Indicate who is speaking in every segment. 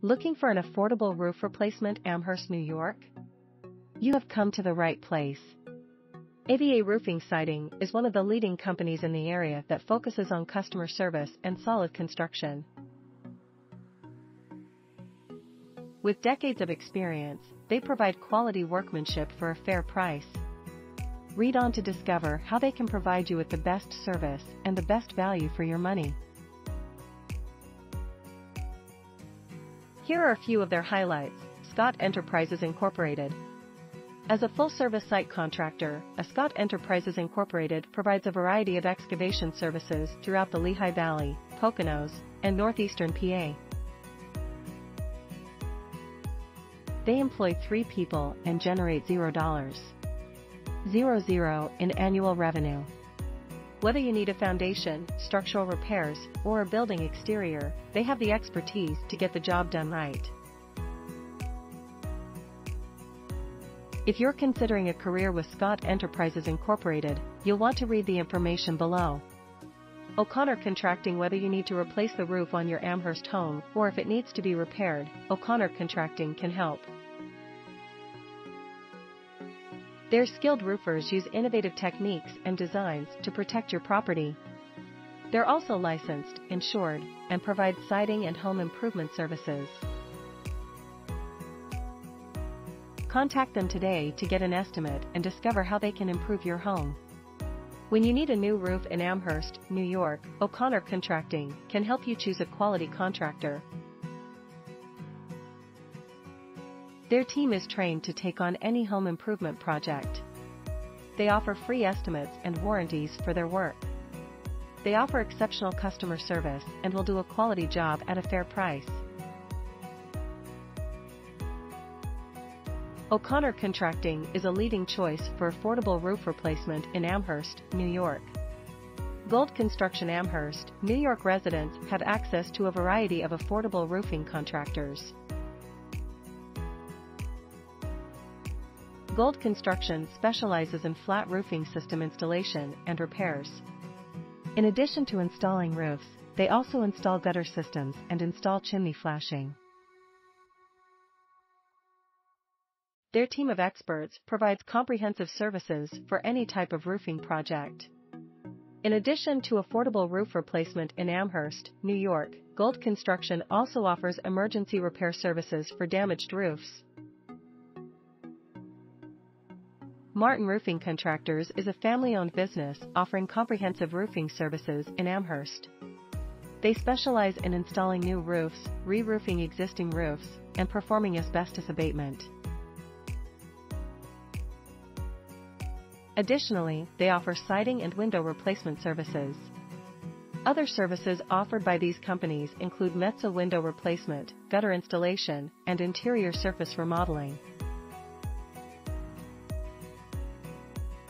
Speaker 1: Looking for an affordable roof replacement, Amherst, New York? You have come to the right place. AVA Roofing Siding is one of the leading companies in the area that focuses on customer service and solid construction. With decades of experience, they provide quality workmanship for a fair price. Read on to discover how they can provide you with the best service and the best value for your money. Here are a few of their highlights. Scott Enterprises Incorporated. As a full-service site contractor, Scott Enterprises Incorporated provides a variety of excavation services throughout the Lehigh Valley, Poconos, and northeastern PA. They employ 3 people and generate $0.00 in annual revenue. Whether you need a foundation, structural repairs, or a building exterior, they have the expertise to get the job done right. If you're considering a career with Scott Enterprises Incorporated, you'll want to read the information below. O'Connor Contracting. Whether you need to replace the roof on your Amherst home or if it needs to be repaired, O'Connor Contracting can help. Their skilled roofers use innovative techniques and designs to protect your property. They're also licensed, insured, and provide siding and home improvement services. Contact them today to get an estimate and discover how they can improve your home. When you need a new roof in Amherst, New York, O'Connor Contracting can help you choose a quality contractor. Their team is trained to take on any home improvement project. They offer free estimates and warranties for their work. They offer exceptional customer service and will do a quality job at a fair price. O'Connor Contracting is a leading choice for affordable roof replacement in Amherst, New York. Gold Construction. Amherst, New York residents have access to a variety of affordable roofing contractors. Gold Construction specializes in flat roofing system installation and repairs. In addition to installing roofs, they also install gutter systems and install chimney flashing. Their team of experts provides comprehensive services for any type of roofing project. In addition to affordable roof replacement in Amherst, New York, Gold Construction also offers emergency repair services for damaged roofs. Martin Roofing Contractors is a family-owned business offering comprehensive roofing services in Amherst. They specialize in installing new roofs, re-roofing existing roofs, and performing asbestos abatement. Additionally, they offer siding and window replacement services. Other services offered by these companies include mezzo window replacement, gutter installation, and interior surface remodeling.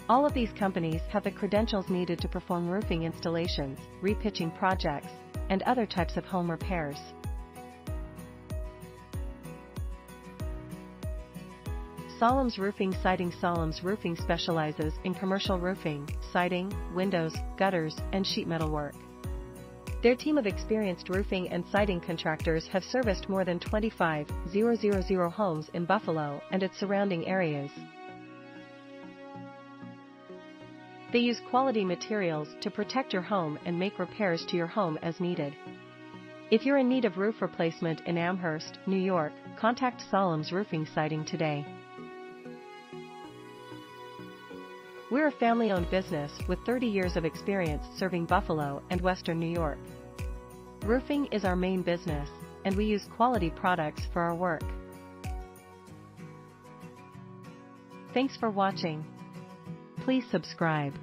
Speaker 1: All of these companies have the credentials needed to perform roofing installations, repitching projects, and other types of home repairs. Solom's Roofing Siding. Solom's Roofing specializes in commercial roofing, siding, windows, gutters, and sheet metal work. Their team of experienced roofing and siding contractors have serviced more than 25,000 homes in Buffalo and its surrounding areas. They use quality materials to protect your home and make repairs to your home as needed. If you're in need of roof replacement in Amherst, New York, contact Solom's Roofing Siding today. We're a family-owned business with 30 years of experience serving Buffalo and Western New York. Roofing is our main business, and we use quality products for our work. Thanks for watching. Please subscribe.